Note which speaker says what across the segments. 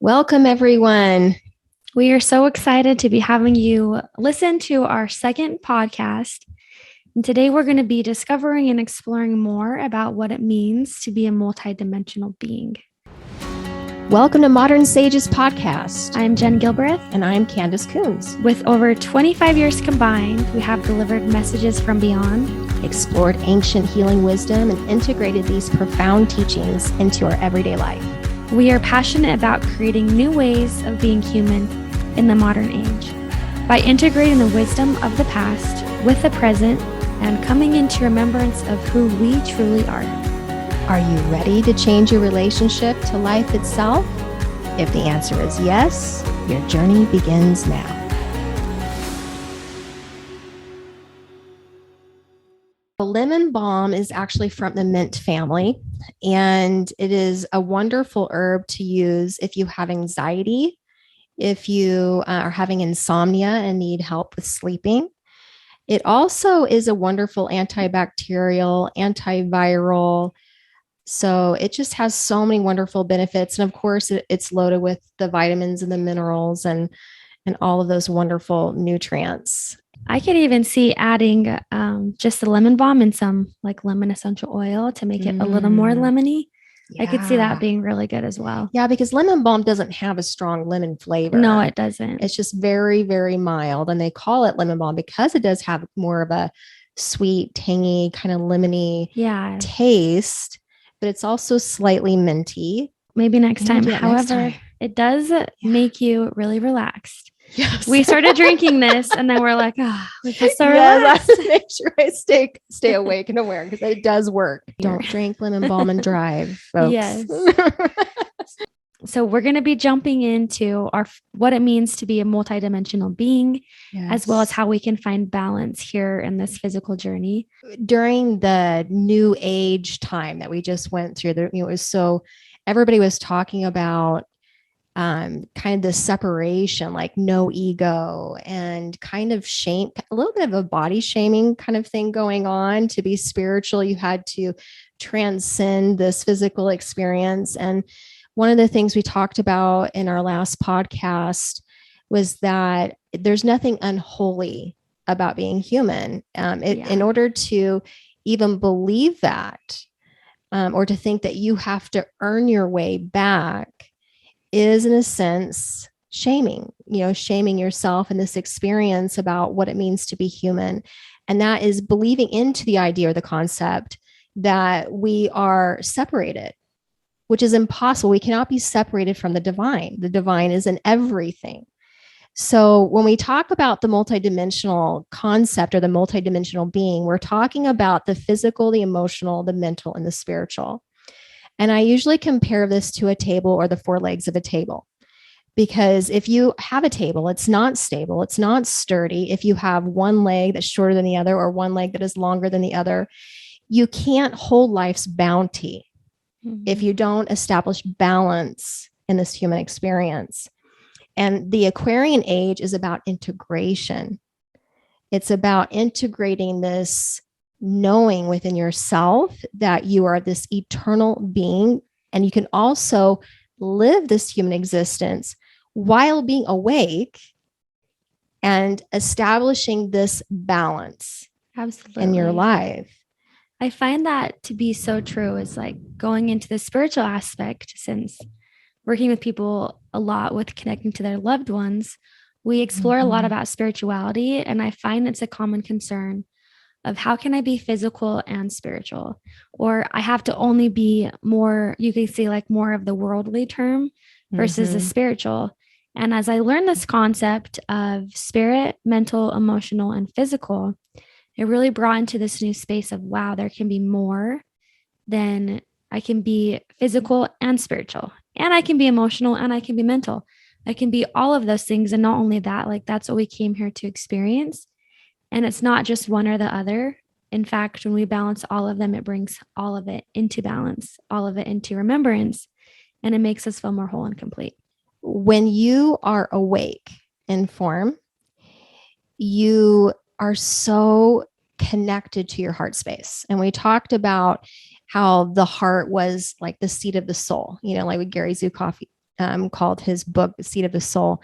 Speaker 1: Welcome, everyone.
Speaker 2: We are so excited to be having you listen to our second podcast. And today we're going to be discovering and exploring more about what it means to be a multidimensional being.
Speaker 1: Welcome to Modern Sages Podcast.
Speaker 2: I'm Jen Gilbreth.
Speaker 1: And I'm Candace Coons.
Speaker 2: With over 25 years combined, we have delivered messages from beyond,
Speaker 1: explored ancient healing wisdom, and integrated these profound teachings into our everyday life.
Speaker 2: We are passionate about creating new ways of being human in the modern age by integrating the wisdom of the past with the present and coming into remembrance of who we truly are.
Speaker 1: Are you ready to change your relationship to life itself? If the answer is yes, your journey begins now. Lemon balm is actually from the mint family, and it is a wonderful herb to use if you have anxiety, if you are having insomnia and need help with sleeping. It also is a wonderful antibacterial, antiviral. So it just has so many wonderful benefits. And of course, it's loaded with the vitamins and the minerals and all of those wonderful nutrients.
Speaker 2: I could even see adding just the lemon balm and some like lemon essential oil to make it a little more lemony. Yeah. I could see that being really good as well.
Speaker 1: Yeah, because lemon balm doesn't have a strong lemon flavor.
Speaker 2: No, it doesn't.
Speaker 1: It's just very, very mild. And they call it lemon balm because it does have more of a sweet, tangy, kind of lemony taste, but it's also slightly minty.
Speaker 2: Maybe next time. However, it does make you really relaxed.
Speaker 1: Yes.
Speaker 2: We started drinking this and then we're like, we feel so relaxed.
Speaker 1: I have to make sure I stay awake and aware because it does work. Don't drink lemon balm and drive, folks.
Speaker 2: Yes. So we're going to be jumping into what it means to be a multidimensional being, as well as how we can find balance here in this physical journey.
Speaker 1: During the new age time that we just went through, it was so everybody was talking about kind of the separation, like no ego and kind of shame, a little bit of a body shaming kind of thing going on. To be spiritual, you had to transcend this physical experience. And one of the things we talked about in our last podcast was that there's nothing unholy about being human. In order to even believe that, or to think that you have to earn your way back, is in a sense shaming yourself in this experience about what it means to be human. And that is believing into the idea or the concept that we are separated, which is impossible. We cannot be separated from the divine. The divine is in everything. So when we talk about the multidimensional concept or the multidimensional being, we're talking about the physical, the emotional, the mental, and the spiritual. And I usually compare this to a table or the four legs of a table, because if you have a table, it's not stable. It's not sturdy. If you have one leg that's shorter than the other or one leg that is longer than the other, you can't hold life's bounty if you don't establish balance in this human experience. And the Aquarian age is about integration. It's about integrating this knowing within yourself that you are this eternal being, and you can also live this human existence while being awake and establishing this balance in your life.
Speaker 2: I find that to be so true. Is like going into the spiritual aspect, since working with people a lot with connecting to their loved ones, we explore a lot about spirituality, and I find it's a common concern of how can I be physical and spiritual? Or I have to only be more, you could say like more of the worldly term versus the spiritual. And as I learned this concept of spirit, mental, emotional, and physical, it really brought into this new space of, wow, there can be more than I can be physical and spiritual, and I can be emotional and I can be mental. I can be all of those things. And not only that, like that's what we came here to experience. And it's not just one or the other. In fact, when we balance all of them, it brings all of it into balance, all of it into remembrance, and it makes us feel more whole and complete.
Speaker 1: When you are awake in form, you are so connected to your heart space. And we talked about how the heart was like the seat of the soul, like with Gary Zukav called his book, The Seat of the Soul,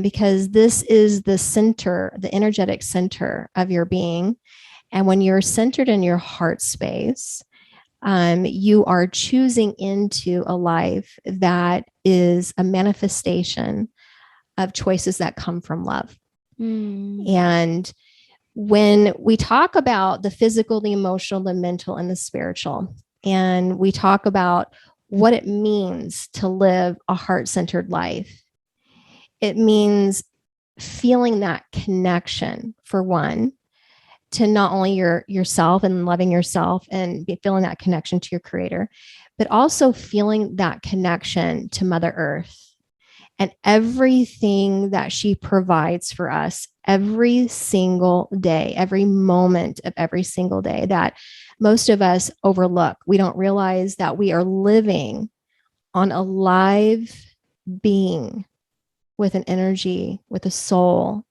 Speaker 1: because this is the center, the energetic center of your being. And when you're centered in your heart space, you are choosing into a life that is a manifestation of choices that come from love. And when we talk about the physical, the emotional, the mental, and the spiritual, and we talk about what it means to live a heart-centered life, it means feeling that connection, for one, to not only yourself and loving yourself and feeling that connection to your creator, but also feeling that connection to Mother Earth and everything that she provides for us every single day, every moment of every single day that most of us overlook. We don't realize that we are living on a live being with an energy, with a soul.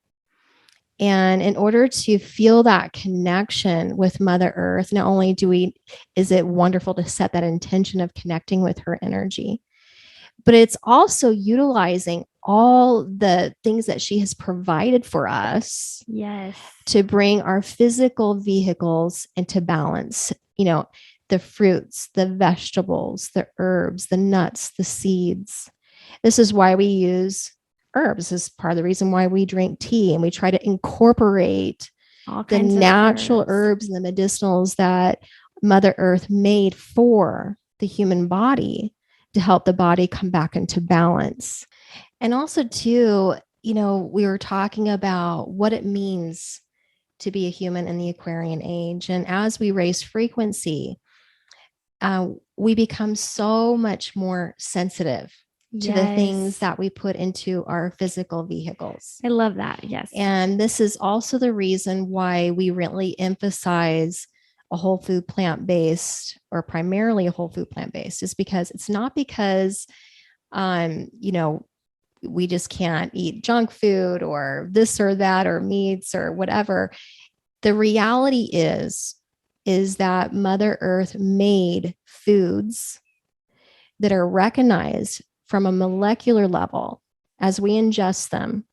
Speaker 1: And in order to feel that connection with Mother Earth, not only is it wonderful to set that intention of connecting with her energy, but it's also utilizing all the things that she has provided for us.
Speaker 2: Yes.
Speaker 1: To bring our physical vehicles into balance. The fruits, the vegetables, the herbs, the nuts, the seeds. This is why we use herbs. This is part of the reason why we drink tea, and we try to incorporate all the natural herbs and the medicinals that Mother Earth made for the human body to help the body come back into balance. And also too, we were talking about what it means to be a human in the Aquarian age. And as we raise frequency, we become so much more sensitive to the things that we put into our physical vehicles.
Speaker 2: I love that. Yes.
Speaker 1: And this is also the reason why we really emphasize a whole food plant-based, or primarily a whole food plant-based, is because it's not because, we just can't eat junk food or this or that or meats or whatever. The reality is that Mother Earth made foods that are recognized from a molecular level as we ingest them.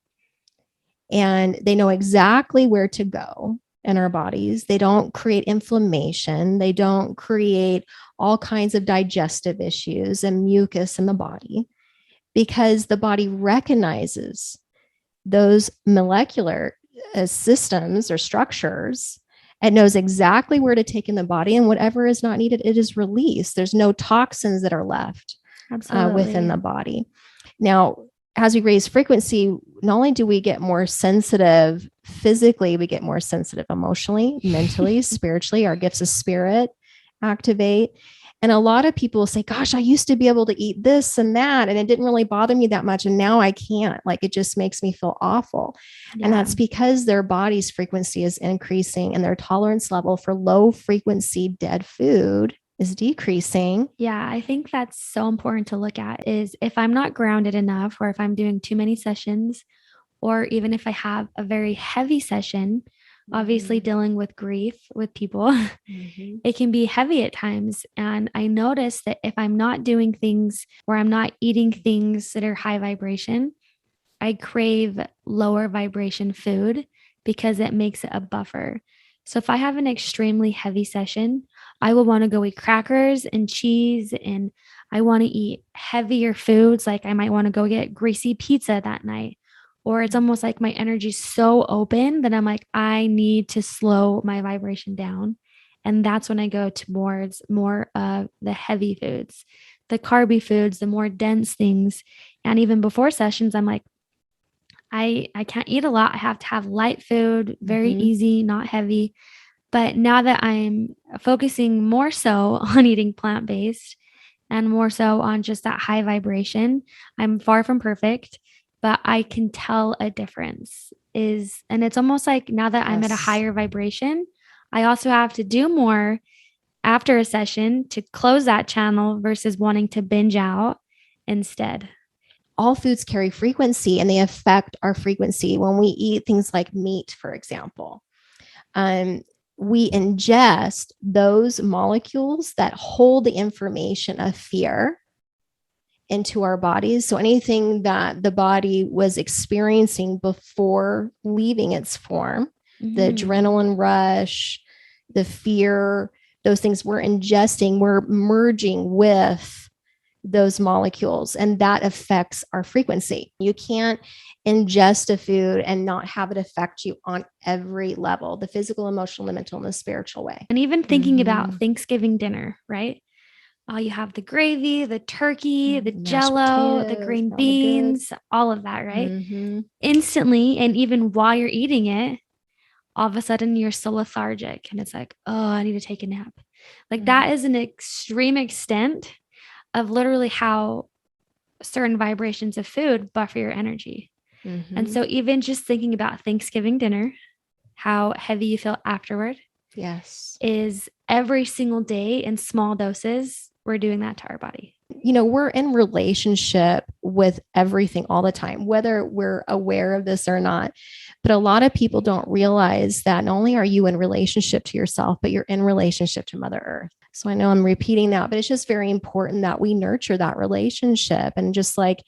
Speaker 1: And they know exactly where to go in our bodies. They don't create inflammation. They don't create all kinds of digestive issues and mucus in the body, because the body recognizes those molecular systems or structures. It knows exactly where to take in the body, and whatever is not needed, it is released. There's no toxins that are left within the body. Now, as we raise frequency, not only do we get more sensitive physically, we get more sensitive emotionally, mentally, spiritually. Our gifts of spirit activate. And a lot of people say, gosh, I used to be able to eat this and that, and it didn't really bother me that much. And now I can't. It just makes me feel awful. Yeah. And that's because their body's frequency is increasing and their tolerance level for low frequency dead food is decreasing.
Speaker 2: Yeah, I think that's so important to look at, is if I'm not grounded enough, or if I'm doing too many sessions, or even if I have a very heavy session, obviously dealing with grief with people, it can be heavy at times. And I notice that if I'm not doing things, or I'm not eating things that are high vibration, I crave lower vibration food because it makes it a buffer. So if I have an extremely heavy session, I will want to go eat crackers and cheese, and I want to eat heavier foods. Like I might want to go get greasy pizza that night. Or it's almost like my energy's so open that I'm like, I need to slow my vibration down. And that's when I go towards more of the heavy foods, the carby foods, the more dense things. And even before sessions, I'm like, I can't eat a lot. I have to have light food, very easy, not heavy. But now that I'm focusing more so on eating plant-based and more so on just that high vibration, I'm far from perfect, but I can tell a difference. And it's almost like now that I'm at a higher vibration, I also have to do more after a session to close that channel versus wanting to binge out instead.
Speaker 1: All foods carry frequency, and they affect our frequency. When we eat things like meat, for example, we ingest those molecules that hold the information of fear into our bodies. So anything that the body was experiencing before leaving its form, the adrenaline rush, the fear, those things we're ingesting, we're merging with those molecules, and that affects our frequency. You can't ingest a food and not have it affect you on every level, the physical, emotional, the mental, and the spiritual way.
Speaker 2: And even thinking about Thanksgiving dinner, right? Oh, you have the gravy, the turkey, the jello, the green beans, all of that, right? Instantly, and even while you're eating it, all of a sudden you're so lethargic and it's like, oh, I need to take a nap. Like that is an extreme extent of literally how certain vibrations of food buffer your energy. And so even just thinking about Thanksgiving dinner, how heavy you feel afterward, is every single day in small doses, we're doing that to our body.
Speaker 1: You know, we're in relationship with everything all the time, whether we're aware of this or not. But a lot of people don't realize that not only are you in relationship to yourself, but you're in relationship to Mother Earth. So I know I'm repeating that, but it's just very important that we nurture that relationship. And just like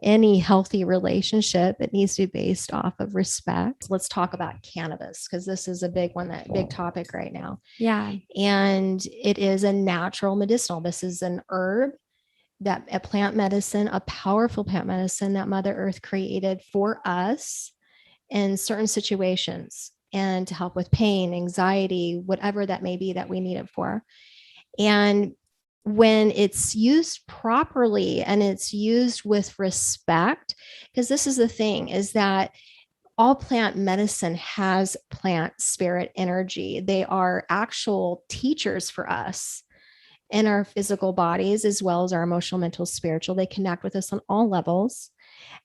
Speaker 1: any healthy relationship, it needs to be based off of respect. Let's talk about cannabis, because this is a big one, that big topic right now.
Speaker 2: Yeah.
Speaker 1: And it is a natural medicinal. This is an herb, that a plant medicine, a powerful plant medicine that Mother Earth created for us in certain situations and to help with pain, anxiety, whatever that may be that we need it for. And when it's used properly and it's used with respect, because this is the thing, is that all plant medicine has plant spirit energy. They are actual teachers for us in our physical bodies, as well as our emotional, mental, spiritual. They connect with us on all levels.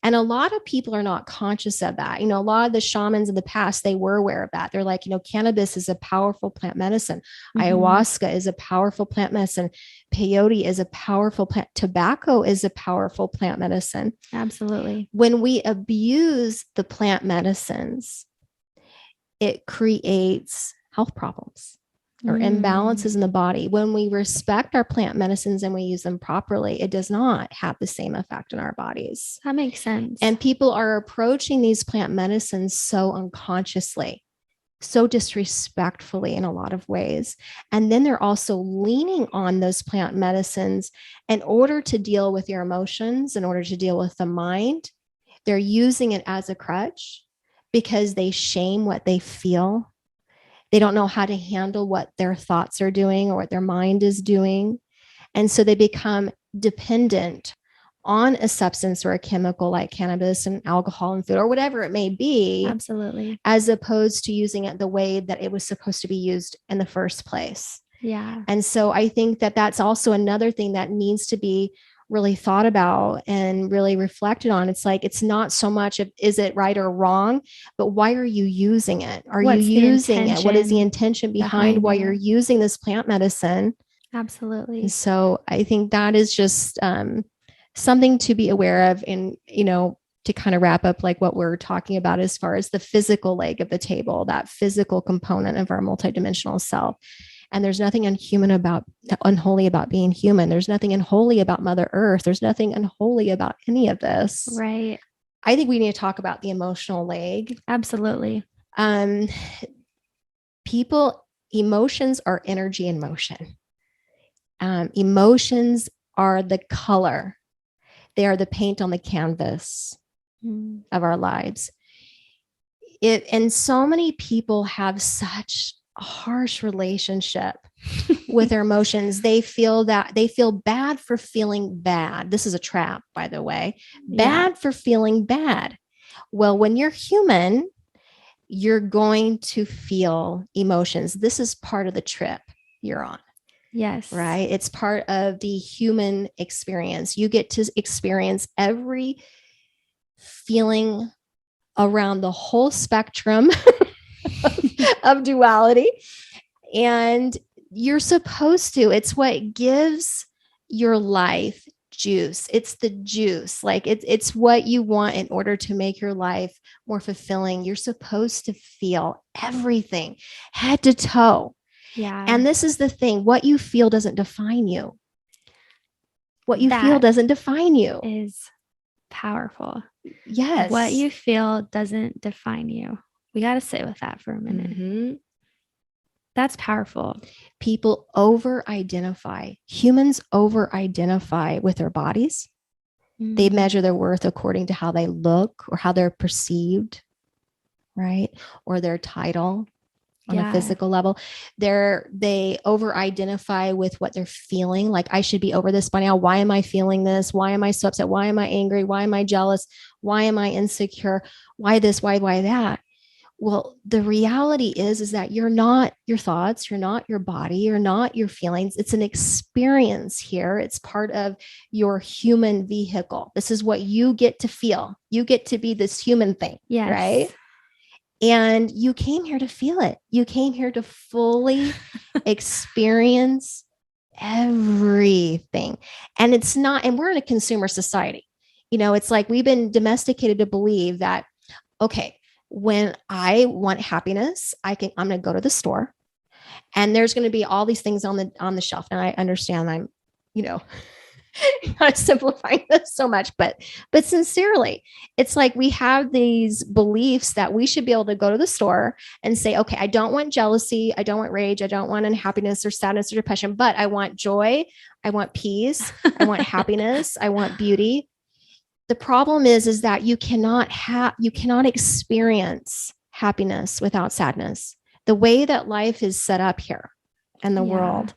Speaker 1: And a lot of people are not conscious of that. You know, a lot of the shamans in the past, they were aware of that. They're like, you know, cannabis is a powerful plant medicine. Ayahuasca is a powerful plant medicine. Peyote is a powerful plant. Tobacco is a powerful plant medicine.
Speaker 2: Absolutely.
Speaker 1: When we abuse the plant medicines, it creates health problems or imbalances in the body. When we respect our plant medicines and we use them properly, it does not have the same effect in our bodies.
Speaker 2: That makes sense.
Speaker 1: And people are approaching these plant medicines so unconsciously, so disrespectfully in a lot of ways. And then they're also leaning on those plant medicines in order to deal with your emotions, in order to deal with the mind. They're using it as a crutch because they shame what they feel. They don't know how to handle what their thoughts are doing or what their mind is doing. And so they become dependent on a substance or a chemical like cannabis and alcohol and food or whatever it may be.
Speaker 2: Absolutely.
Speaker 1: As opposed to using it the way that it was supposed to be used in the first place.
Speaker 2: Yeah.
Speaker 1: And so I think that that's also another thing that needs to be really thought about and really reflected on. It's like, it's not so much of, is it right or wrong, but why are you using it? What's you using it? What is the intention behind why you're using this plant medicine?
Speaker 2: Absolutely.
Speaker 1: And so I think that is just something to be aware of. And, you know, to kind of wrap up like what we're talking about as far as the physical leg of the table, that physical component of our multidimensional self. And there's nothing unholy about being human. There's nothing unholy about Mother Earth. There's nothing unholy about any of this.
Speaker 2: Right.
Speaker 1: I think we need to talk about the emotional leg.
Speaker 2: Absolutely.
Speaker 1: Emotions are energy in motion. Emotions are the color. They are the paint on the canvas of our lives. And so many people have such a harsh relationship with their emotions. They feel bad for feeling bad. This is a trap, by the way. Bad for feeling bad. Well, when you're human, you're going to feel emotions. This is part of the trip you're on.
Speaker 2: Yes.
Speaker 1: Right. It's part of the human experience. You get to experience every feeling around the whole spectrum of duality. And you're supposed to. It's what gives your life juice. It's the juice. Like it's what you want in order to make your life more fulfilling. You're supposed to feel everything head to toe.
Speaker 2: Yeah.
Speaker 1: And this is the thing. What you feel doesn't define you. What you feel doesn't define you.
Speaker 2: Is powerful.
Speaker 1: Yes.
Speaker 2: What you feel doesn't define you. We got to sit with that for a minute.
Speaker 1: Mm-hmm.
Speaker 2: That's powerful.
Speaker 1: People over-identify. Humans over-identify with their bodies. They measure their worth according to how they look or how they're perceived, right? Or their title on a physical level. They over-identify with what they're feeling. Like, I should be over this by now. Why am I feeling this? Why am I so upset? Why am I angry? Why am I jealous? Why am I insecure? Why this? Why that? Well, the reality is that you're not your thoughts, you're not your body, you're not your feelings. It's an experience here. It's part of your human vehicle. This is what you get to feel. You get to be this human thing, right? And you came here to feel it. You came here to fully experience everything. And it's not, and we're in a consumer society. It's like we've been domesticated to believe that, okay, when I want happiness, I'm going to go to the store and there's going to be all these things on the shelf. And I understand I'm, not simplifying this so much, but sincerely, it's like we have these beliefs that we should be able to go to the store and say, okay, I don't want jealousy. I don't want rage. I don't want unhappiness or sadness or depression, but I want joy. I want peace. I want happiness. I want beauty. The problem is that you cannot experience happiness without sadness. The way that life is set up here and the world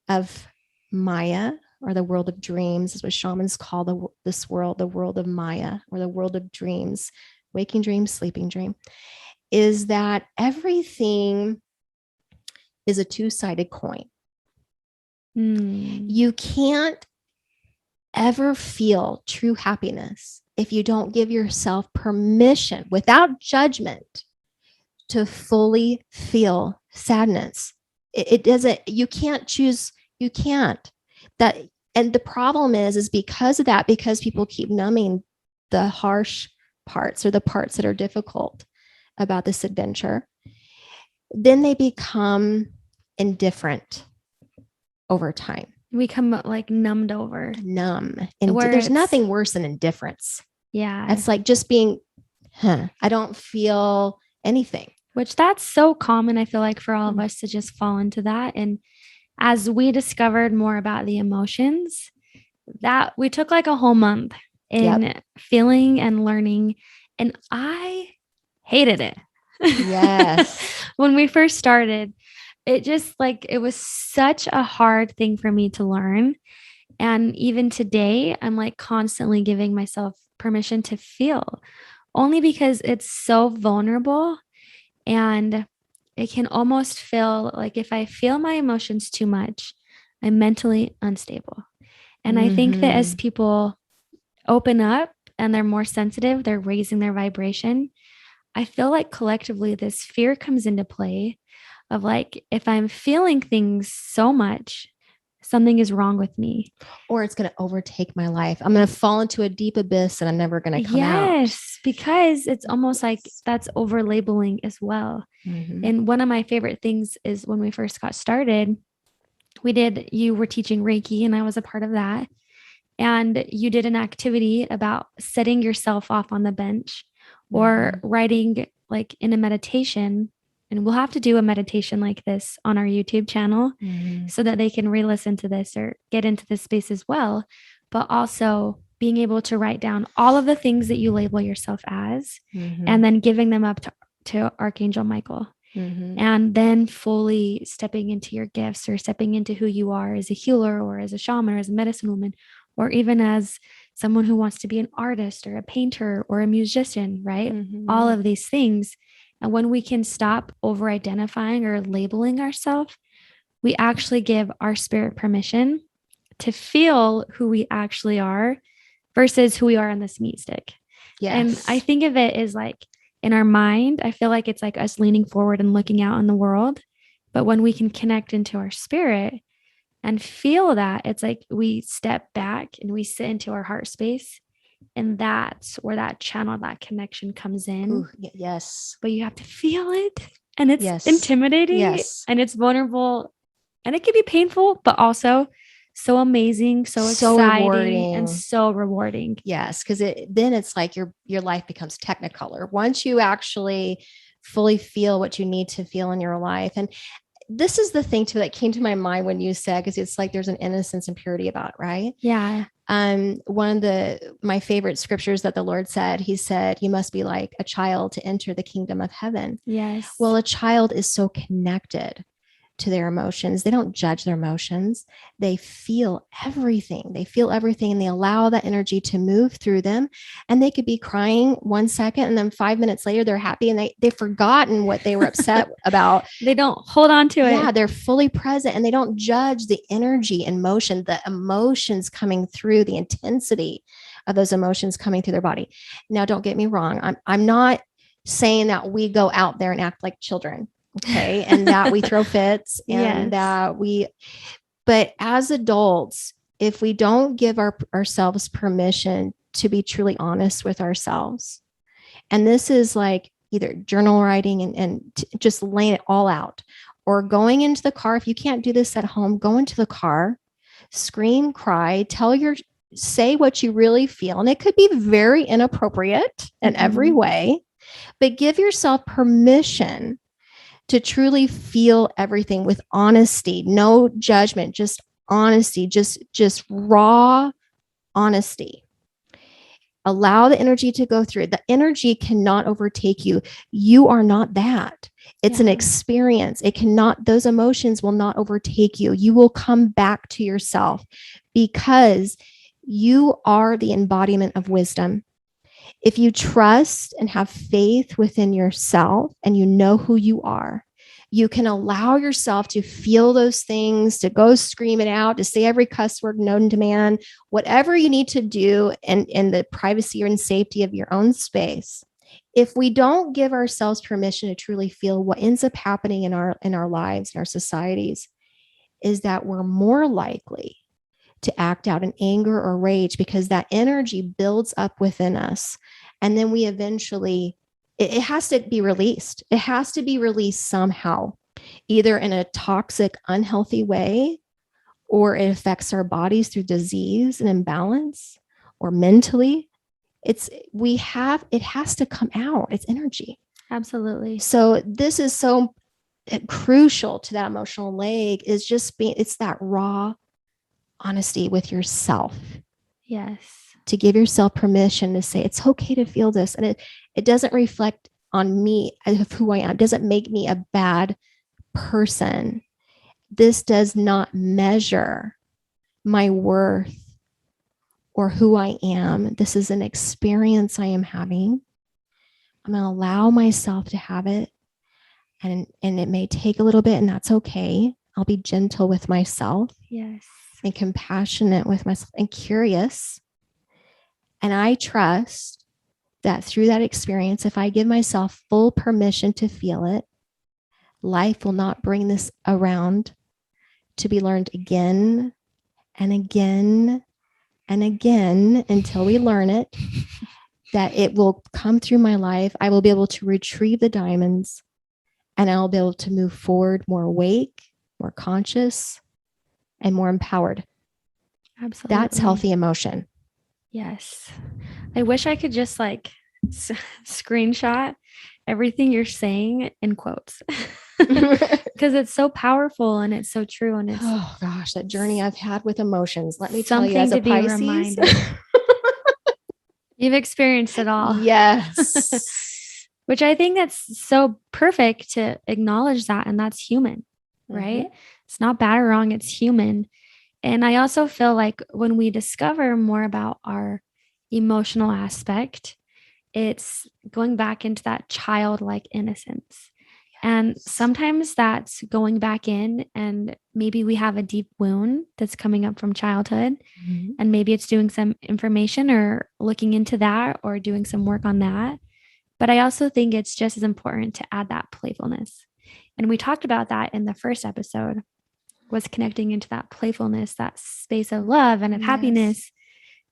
Speaker 1: of Maya, or the world of dreams, is what shamans call this world, the world of Maya, or the world of dreams, waking dream, sleeping dream, is that everything is a two-sided coin. You can't ever feel true happiness if you don't give yourself permission without judgment to fully feel sadness. It doesn't, you can't choose, you can't. And the problem is because of that, because people keep numbing the harsh parts or the parts that are difficult about this adventure, then they become indifferent over time.
Speaker 2: We come like numbed over.
Speaker 1: Numb. And there's nothing worse than indifference.
Speaker 2: Yeah.
Speaker 1: It's like just being, I don't feel anything.
Speaker 2: Which that's so common, I feel like, for all of us to just fall into that. And as we discovered more about the emotions, that we took like a whole month in feeling and learning. And I hated it.
Speaker 1: Yes.
Speaker 2: When we first started, it just like, it was such a hard thing for me to learn. And even today, I'm like constantly giving myself permission to feel, only because it's so vulnerable. And it can almost feel like if I feel my emotions too much, I'm mentally unstable. And I think that as people open up and they're more sensitive, they're raising their vibration. I feel like collectively this fear comes into play of like, if I'm feeling things so much, something is wrong with me.
Speaker 1: Or it's going to overtake my life. I'm going to fall into a deep abyss and I'm never going to come out.
Speaker 2: Yes, because it's almost like that's over labeling as well. And one of my favorite things is when we first got started, you were teaching Reiki and I was a part of that. And you did an activity about setting yourself off on the bench or writing like in a meditation. And we'll have to do a meditation like this on our YouTube channel so that they can re-listen to this or get into this space as well. But also being able to write down all of the things that you label yourself as and then giving them up to Archangel Michael. And then fully stepping into your gifts or stepping into who you are as a healer or as a shaman or as a medicine woman, or even as someone who wants to be an artist or a painter or a musician, right? All of these things. And when we can stop over identifying or labeling ourselves, we actually give our spirit permission to feel who we actually are versus who we are on this meat stick. Yes. And I think of it as like in our mind, I feel like it's like us leaning forward and looking out in the world. But when we can connect into our spirit and feel that, it's like we step back and we sit into our heart space. And that's where that channel, that connection comes in.
Speaker 1: Ooh, yes.
Speaker 2: But you have to feel it. And it's intimidating. And it's vulnerable. And it can be painful, but also so amazing, so exciting, rewarding. And so rewarding.
Speaker 1: Yes, because then it's like your life becomes technicolor once you actually fully feel what you need to feel in your life. And this is the thing too that came to my mind when you said, because it's like there's an innocence and purity about it, right?
Speaker 2: Yeah.
Speaker 1: One of my favorite scriptures that the Lord said, he said, you must be like a child to enter the kingdom of heaven.
Speaker 2: Yes.
Speaker 1: Well, a child is so connected to their emotions. They don't judge their emotions. They feel everything. And they allow that energy to move through them. And they could be crying 1 second and then 5 minutes later they're happy and they've forgotten what they were upset about.
Speaker 2: They don't hold on to it.
Speaker 1: Yeah, they're fully present and they don't judge the energy and motion, the emotions coming through, the intensity of those emotions coming through their body. Now, don't get me wrong. I'm not saying that we go out there and act like children. Okay. And that we throw fits and but as adults, if we don't give ourselves permission to be truly honest with ourselves, and this is like either journal writing and just laying it all out, or going into the car. If you can't do this at home, go into the car, scream, cry, say what you really feel. And it could be very inappropriate in every way, but give yourself permission to truly feel everything with honesty, no judgment, just honesty, just raw honesty. Allow the energy to go through. The energy cannot overtake you. You are not that. It's an experience. Those emotions will not overtake you. You will come back to yourself because you are the embodiment of wisdom. If you trust and have faith within yourself and you know who you are, you can allow yourself to feel those things, to go scream it out, to say every cuss word known to man, whatever you need to do in the privacy and safety of your own space. If we don't give ourselves permission to truly feel, what ends up happening in our lives, in our societies, is that we're more likely to act out in anger or rage because that energy builds up within us. And then we eventually, it has to be released. It has to be released somehow, either in a toxic, unhealthy way, or it affects our bodies through disease and imbalance, or mentally. It has to come out. It's energy.
Speaker 2: Absolutely.
Speaker 1: So this is so crucial to that emotional leg, is just it's that raw honesty with yourself.
Speaker 2: Yes.
Speaker 1: To give yourself permission to say, it's okay to feel this. And it doesn't reflect on me of who I am. It doesn't make me a bad person. This does not measure my worth or who I am. This is an experience I am having. I'm going to allow myself to have it. And it may take a little bit, and that's okay. I'll be gentle with myself.
Speaker 2: Yes.
Speaker 1: And compassionate with myself and curious. And I trust that through that experience, if I give myself full permission to feel it, life will not bring this around to be learned again and again and again until we learn it, that it will come through my life. I will be able to retrieve the diamonds and I'll be able to move forward more awake, more conscious, and more empowered.
Speaker 2: Absolutely.
Speaker 1: That's healthy emotion.
Speaker 2: Yes. I wish I could just screenshot everything you're saying in quotes because it's so powerful and it's so true. And it's,
Speaker 1: oh gosh, that journey I've had with emotions. Let me tell you, as a Pisces,
Speaker 2: you've experienced it all.
Speaker 1: Yes.
Speaker 2: Which I think that's so perfect to acknowledge that. And that's human, right? It's not bad or wrong. It's human. And I also feel like when we discover more about our emotional aspect, it's going back into that childlike innocence. Yes. And sometimes that's going back in, and maybe we have a deep wound that's coming up from childhood, and maybe it's doing some information or looking into that or doing some work on that. But I also think it's just as important to add that playfulness. And we talked about that in the first episode, was connecting into that playfulness, that space of love and of happiness.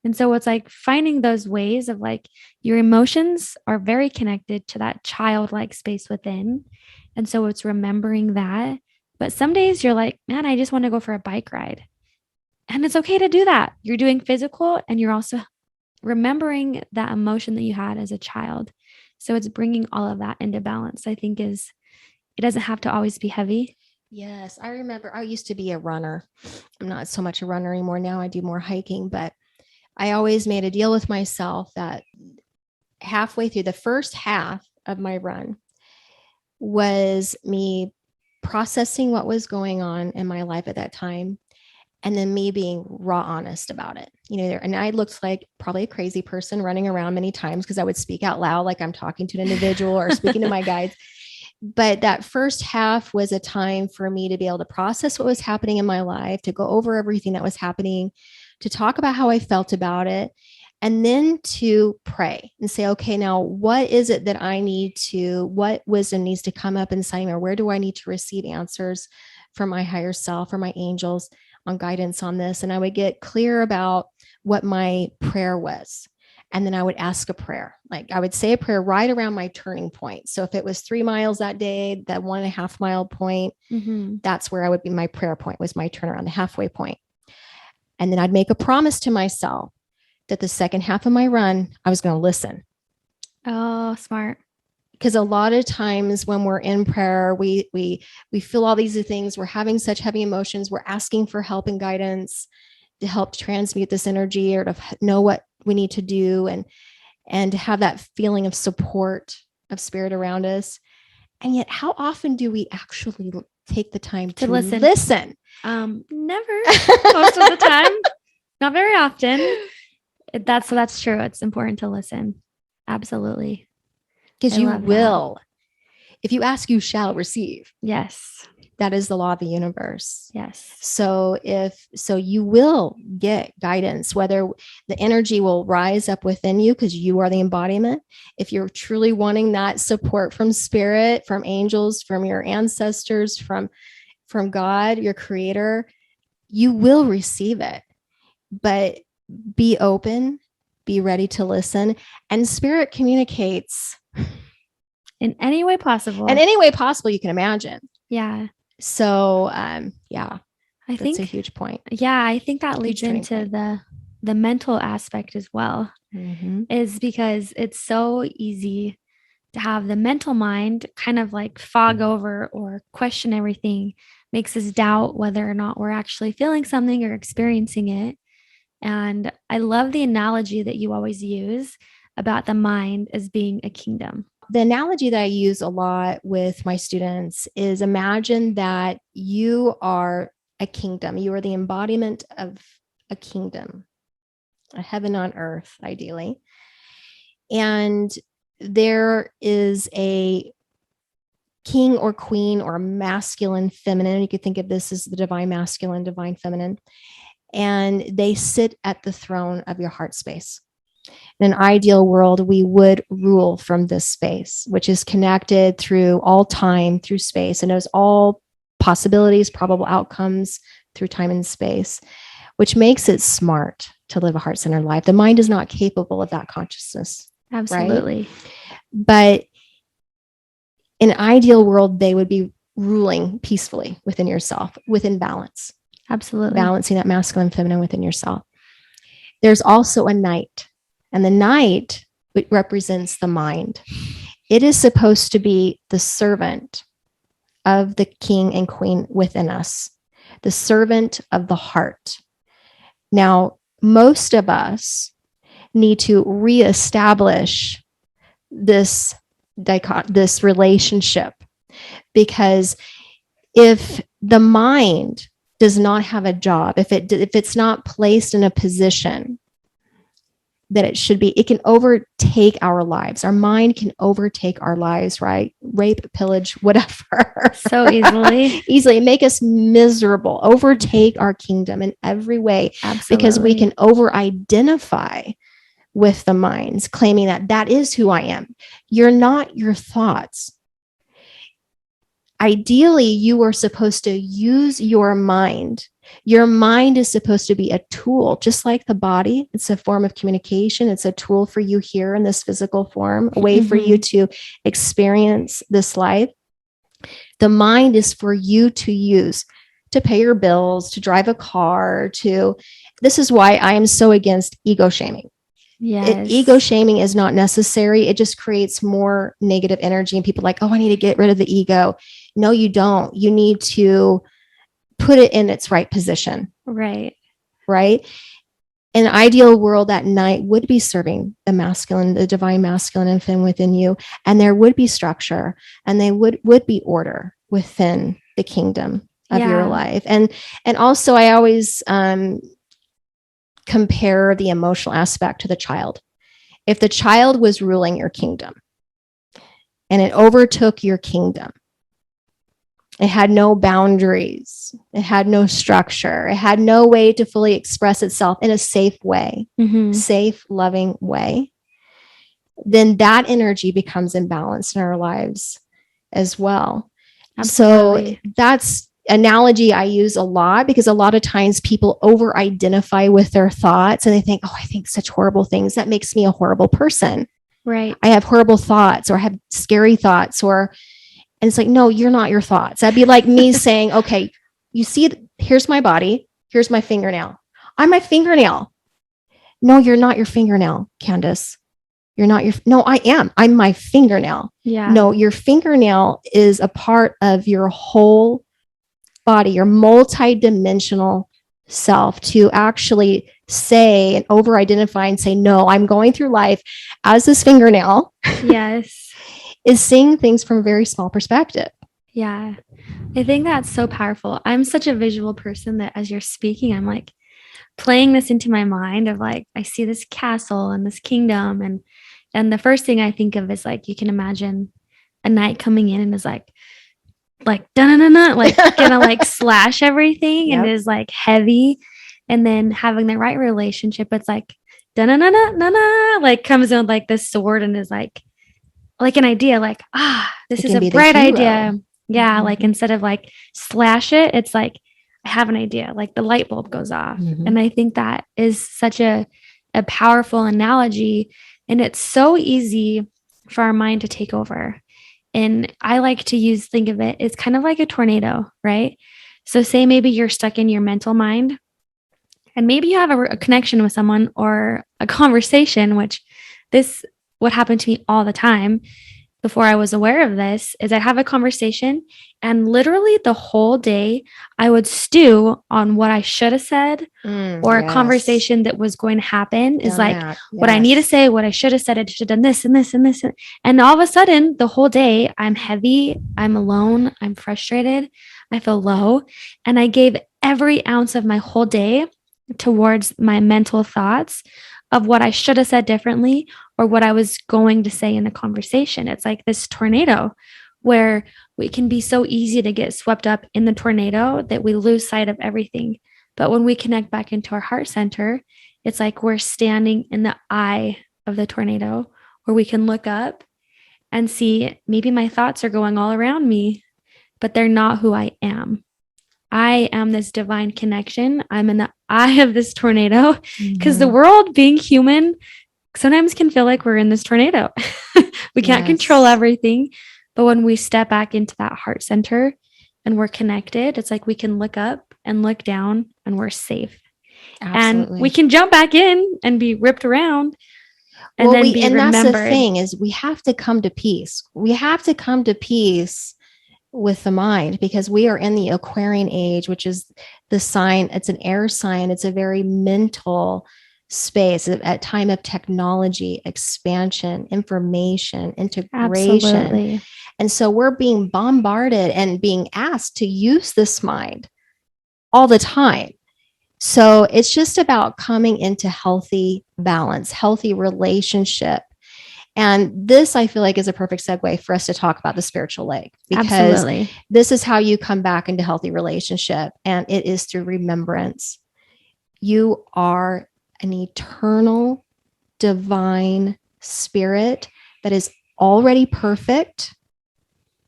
Speaker 2: And so it's like finding those ways of like your emotions are very connected to that childlike space within. And so it's remembering that. But some days you're like, man, I just want to go for a bike ride. And it's okay to do that. You're doing physical and you're also remembering that emotion that you had as a child. So it's bringing all of that into balance, I think it doesn't have to always be heavy.
Speaker 1: Yes. I remember I used to be a runner. I'm not so much a runner anymore. Now I do more hiking, but I always made a deal with myself that halfway through the first half of my run was me processing what was going on in my life at that time. And then me being raw honest about it, and I looked like probably a crazy person running around many times because I would speak out loud, like I'm talking to an individual or speaking to my guides. But that first half was a time for me to be able to process what was happening in my life, to go over everything that was happening, to talk about how I felt about it, and then to pray and say, okay, now what is it that what wisdom needs to come up inside me, or where do I need to receive answers from my higher self or my angels on guidance on this? And I would get clear about what my prayer was. And then I would ask a prayer. Like I would say a prayer right around my turning point. So if it was 3 miles that day, that 1.5 mile point, that's where I would be. My prayer point was my turnaround, the halfway point. And then I'd make a promise to myself that the second half of my run, I was going to listen.
Speaker 2: Oh, smart.
Speaker 1: Because a lot of times when we're in prayer, we feel all these things. We're having such heavy emotions. We're asking for help and guidance to help transmute this energy, or to know what we need to do, and to have that feeling of support of spirit around us. And yet, how often do we actually take the time to listen?
Speaker 2: Never. Most of the time. Not very often. That's true. It's important to listen. Absolutely.
Speaker 1: Because you will. If you ask, you shall receive.
Speaker 2: Yes.
Speaker 1: That is the law of the universe.
Speaker 2: Yes.
Speaker 1: So you will get guidance, whether the energy will rise up within you because you are the embodiment. If you're truly wanting that support from spirit, from angels, from your ancestors, from God, your creator, you will receive it. But be open, be ready to listen. And spirit communicates
Speaker 2: in any way possible.
Speaker 1: In any way possible you can imagine.
Speaker 2: Yeah.
Speaker 1: So,
Speaker 2: I
Speaker 1: think that's a huge point.
Speaker 2: Yeah, I think that leads into the mental aspect as well, is because it's so easy to have the mental mind kind of like fog over or question everything, makes us doubt whether or not we're actually feeling something or experiencing it. And I love the analogy that you always use about the mind as being a kingdom.
Speaker 1: The analogy that I use a lot with my students is, imagine that you are a kingdom. You are the embodiment of a kingdom, a heaven on earth, ideally. And there is a king or queen or masculine, feminine. You could think of this as the divine masculine, divine feminine. And they sit at the throne of your heart space. In an ideal world, we would rule from this space, which is connected through all time, through space, and knows all possibilities, probable outcomes through time and space, which makes it smart to live a heart-centered life. The mind is not capable of that consciousness.
Speaker 2: Absolutely.
Speaker 1: Right? But in an ideal world, they would be ruling peacefully within yourself, within balance.
Speaker 2: Absolutely.
Speaker 1: Balancing that masculine, feminine within yourself. There's also a night. And the night represents the mind. It is supposed to be the servant of the king and queen within us, the servant of the heart. Now, most of us need to reestablish this relationship, because if the mind does not have a job, if it's not placed in a position that it should be, it can overtake our lives. Our mind can overtake our lives, right? Rape, pillage, whatever.
Speaker 2: So
Speaker 1: easily make us miserable, overtake our kingdom in every way.
Speaker 2: Absolutely.
Speaker 1: Because we can over-identify with the minds, claiming that is who I am. You're not your thoughts. Ideally, you are supposed to use your mind. Your mind is supposed to be a tool, just like the body. It's a form of communication. It's a tool for you here in this physical form, a way for you to experience this life. The mind is for you to use to pay your bills, to drive a car, this is why I am so against ego shaming.
Speaker 2: Yes.
Speaker 1: Ego shaming is not necessary. It just creates more negative energy and people are like, oh, I need to get rid of the ego. No, you don't. You need to put it in its right position.
Speaker 2: Right.
Speaker 1: Right. In an ideal world, that night would be serving the masculine, the divine masculine and feminine within you. And there would be structure and they would be order within the kingdom of your life. And also I always compare the emotional aspect to the child. If the child was ruling your kingdom and it overtook your kingdom, it had no boundaries, it had no structure, it had no way to fully express itself in a safe way, safe, loving way, then that energy becomes imbalanced in our lives as well. Absolutely. So that's analogy I use a lot because a lot of times people over identify with their thoughts and they think, oh, I think such horrible things. That makes me a horrible person.
Speaker 2: Right.
Speaker 1: I have horrible thoughts or I have scary thoughts and it's like, no, you're not your thoughts. That'd be like me saying, okay, you see, here's my body. Here's my fingernail. I'm my fingernail. No, you're not your fingernail, Candace. You're not no, I am. I'm my fingernail.
Speaker 2: Yeah.
Speaker 1: No, your fingernail is a part of your whole body, your multidimensional self to actually say and over identify and say, no, I'm going through life as this fingernail.
Speaker 2: Yes.
Speaker 1: Is seeing things from a very small perspective.
Speaker 2: Yeah. I think that's so powerful. I'm such a visual person that as you're speaking, I'm like playing this into my mind of like, I see this castle and this kingdom. And the first thing I think of is like, you can imagine a knight coming in and is like da-na-na-na, like gonna like slash everything and is like heavy. And then having the right relationship, it's like da-na-na-na-na-na, like comes in with like this sword and is like an idea, like, this is a bright idea. Yeah. Like instead of like slash it, it's like, I have an idea, like the light bulb goes off. And I think that is such a powerful analogy. And it's so easy for our mind to take over. And I like to think of it, it's kind of like a tornado, right? So say maybe you're stuck in your mental mind and maybe you have a connection with someone or a conversation, which what happened to me all the time before I was aware of this is I'd have a conversation and literally the whole day I would stew on what I should have said or a conversation that was going to happen is like what I need to say, what I should have said, I should have done this and this and this. And all of a sudden the whole day I'm heavy, I'm alone, I'm frustrated, I feel low. And I gave every ounce of my whole day towards my mental thoughts of what I should have said differently or what I was going to say in the conversation. It's like this tornado where we can be so easy to get swept up in the tornado that we lose sight of everything. But when we connect back into our heart center, it's like we're standing in the eye of the tornado where we can look up and see maybe my thoughts are going all around me, but they're not who I am. I am this divine connection. I'm in the eye of this tornado because the world, being human, sometimes can feel like we're in this tornado. We can't control everything. But when we step back into that heart center and we're connected, it's like we can look up and look down and we're safe. Absolutely. And we can jump back in and be ripped around. And then be remembered.
Speaker 1: That's the thing is we have to come to peace. We have to come to peace with the mind because we are in the Aquarian age, which is the sign. It's an air sign. It's a very mental space at time of technology, expansion, information, integration. Absolutely. And so we're being bombarded and being asked to use this mind all the time. So it's just about coming into healthy balance, healthy relationship. And this, I feel like, is a perfect segue for us to talk about the spiritual leg, because this is how you come back into healthy relationship. And it is through remembrance. You are an eternal, divine spirit that is already perfect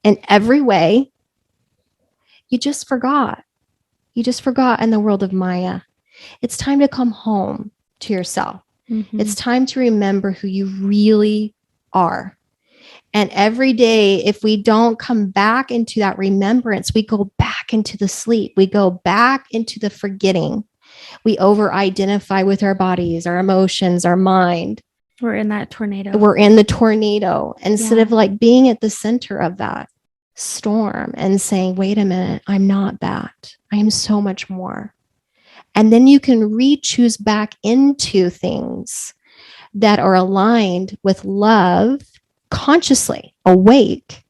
Speaker 1: in every way. You just forgot. You just forgot in the world of Maya. It's time to come home to yourself. Mm-hmm. It's time to remember who you really are. And every day, if we don't come back into that remembrance, we go back into the sleep. We go back into the forgetting. We over-identify with our bodies, our emotions, our mind.
Speaker 2: We're in that tornado.
Speaker 1: We're in the tornado instead of like being at the center of that storm and saying, wait a minute, I'm not that. I am so much more. And then you can re-choose back into things that are aligned with love, consciously awake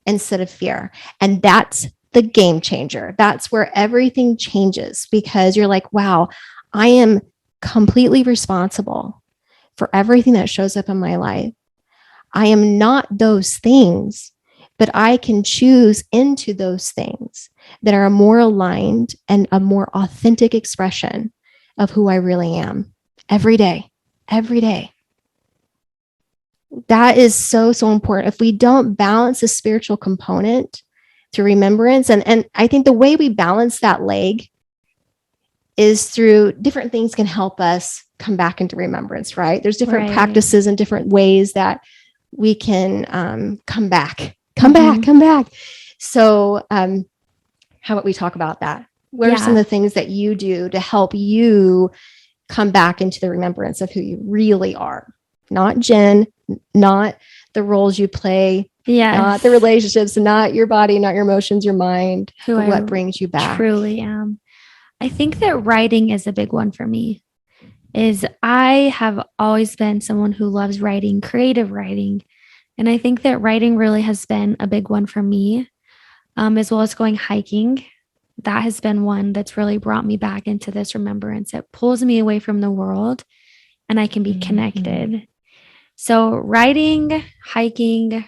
Speaker 1: instead of fear. And that's the game changer. That's where everything changes, because you're like, wow, I am completely responsible for everything that shows up in my life. I am not those things, but I can choose into those things that are more aligned and a more authentic expression of who I really am every day, every day. That is so, so important. If we don't balance the spiritual component through remembrance, and I think the way we balance that leg is through different things can help us come back into remembrance, right? There's different practices and different ways that we can come back. So how about we talk about that? What are some of the things that you do to help you come back into the remembrance of who you really are? Not Jen, not the roles you play, not the relationships, not your body, not your emotions, your mind, but what brings you back.
Speaker 2: Truly am. I think that writing is a big one for me. I have always been someone who loves writing, creative writing. And I think that writing really has been a big one for me, as well as going hiking. That has been one that's really brought me back into this remembrance. It pulls me away from the world and I can be connected. So writing, hiking,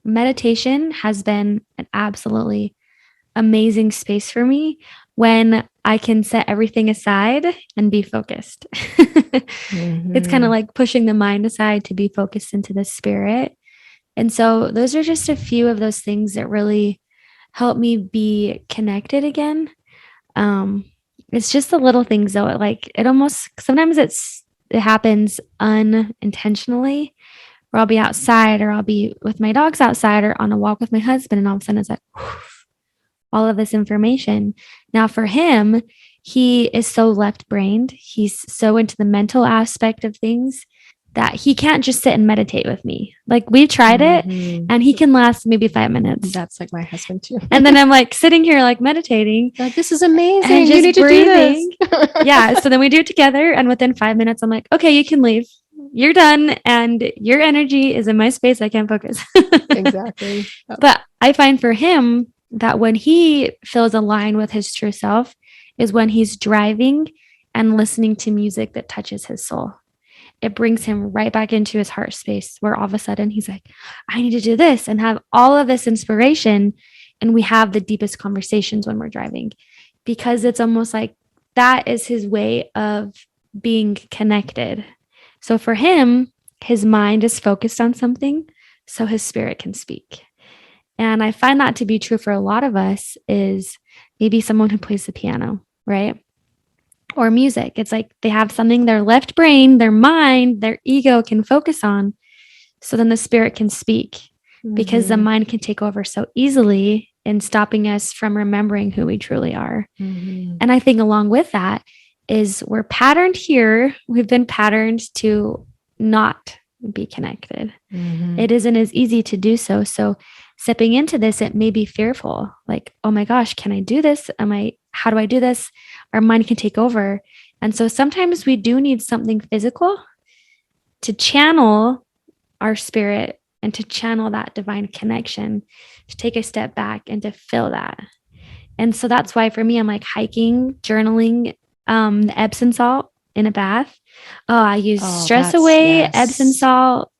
Speaker 2: meditation has been an absolutely amazing space for me when I can set everything aside and be focused. It's kind of like pushing the mind aside to be focused into the spirit. And so those are just a few of those things that really help me be connected again. It's just the little things though. It almost, sometimes it happens unintentionally, where I'll be outside or I'll be with my dogs outside or on a walk with my husband. And all of a sudden it's like, all of this information. Now for him, he is so left-brained. He's so into the mental aspect of things that he can't just sit and meditate with me. Like we've tried it and he can last maybe 5 minutes.
Speaker 1: That's like my husband too.
Speaker 2: And then I'm like sitting here like meditating.
Speaker 1: Like, this is amazing.
Speaker 2: And just
Speaker 1: you need
Speaker 2: breathing.
Speaker 1: To do this.
Speaker 2: Yeah. So then we do it together. And within 5 minutes, I'm like, okay, you can leave. You're done. And your energy is in my space. I can't focus.
Speaker 1: Exactly. Yep.
Speaker 2: But I find for him that when he feels aligned with his true self is when he's driving and listening to music that touches his soul. It brings him right back into his heart space where all of a sudden he's like, I need to do this and have all of this inspiration. And we have the deepest conversations when we're driving, because it's almost like that is his way of being connected. So for him, his mind is focused on something so his spirit can speak. And I find that to be true for a lot of us is maybe someone who plays the piano, right? Or music. It's like they have something their left brain, their mind, their ego can focus on. So then the spirit can speak, because the mind can take over so easily in stopping us from remembering who we truly are. And I think along with that is we're patterned here. We've been patterned to not be connected. It isn't as easy to do so. So stepping into this, it may be fearful. Like, oh my gosh, can I do this? How do I do this? Our mind can take over. And so sometimes we do need something physical to channel our spirit and to channel that divine connection, to take a step back and to feel that. And so that's why for me, I'm like hiking, journaling, the Epsom salt in a bath. I use stress away, Epsom salt.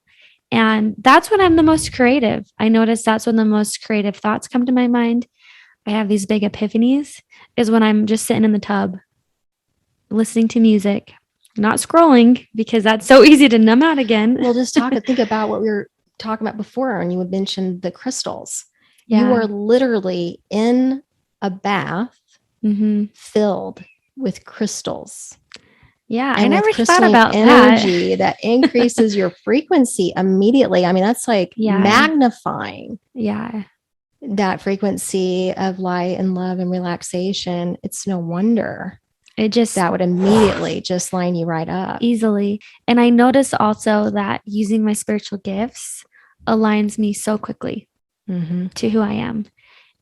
Speaker 2: And that's when I'm the most creative. I notice that's when the most creative thoughts come to my mind. I have these big epiphanies is when I'm just sitting in the tub, listening to music, not scrolling, because that's so easy to numb out again.
Speaker 1: Well, just think about what we were talking about before when you mentioned the crystals. Yeah. You are literally in a bath filled with crystals.
Speaker 2: Yeah, I
Speaker 1: And with
Speaker 2: never thought
Speaker 1: crystalline
Speaker 2: about
Speaker 1: energy,
Speaker 2: that.
Speaker 1: that increases your frequency immediately. I mean, that's like
Speaker 2: Yeah.
Speaker 1: magnifying
Speaker 2: Yeah.
Speaker 1: that frequency of light and love and relaxation. It's no wonder
Speaker 2: It just
Speaker 1: that would immediately just line you right up.
Speaker 2: easily. And I notice also that using my spiritual gifts aligns me so quickly to who I am.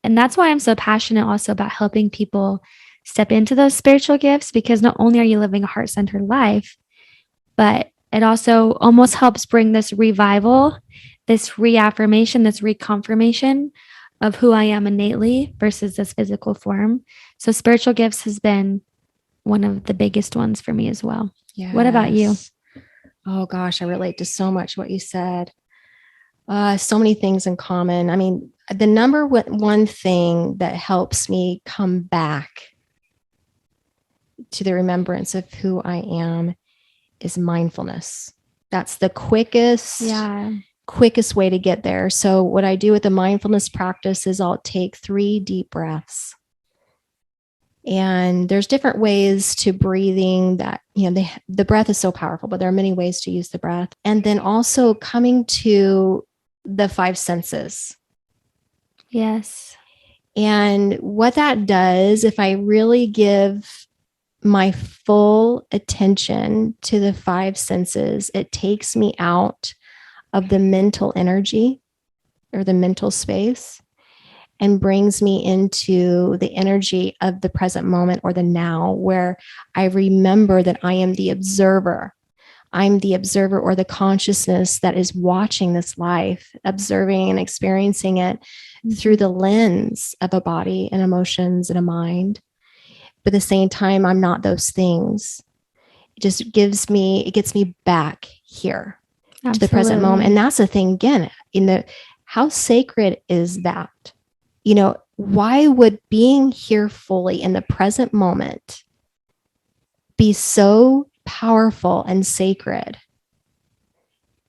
Speaker 2: And that's why I'm so passionate also about helping people step into those spiritual gifts, because not only are you living a heart-centered life, but it also almost helps bring this revival, this reaffirmation, this reconfirmation of who I am innately versus this physical form. So spiritual gifts has been one of the biggest ones for me as well. Yes. What about you?
Speaker 1: Oh gosh, I relate to so much what you said. So many things in common. I mean, the number one thing that helps me come back to the remembrance of who I am is mindfulness. That's the quickest way to get there. So what I do with the mindfulness practice is I'll take 3 deep breaths. And there's different ways to breathing that, the breath is so powerful, but there are many ways to use the breath. And then also coming to the 5 senses.
Speaker 2: Yes.
Speaker 1: And what that does, if I really give my full attention to the 5 senses, it takes me out of the mental energy or the mental space and brings me into the energy of the present moment or the now, where I remember that I am the observer. I'm the observer or the consciousness that is watching this life, observing and experiencing it through the lens of a body and emotions and a mind. But at the same time, I'm not those things. It just gets me back here. Absolutely. To the present moment. And that's the thing again, how sacred is that? Why would being here fully in the present moment be so powerful and sacred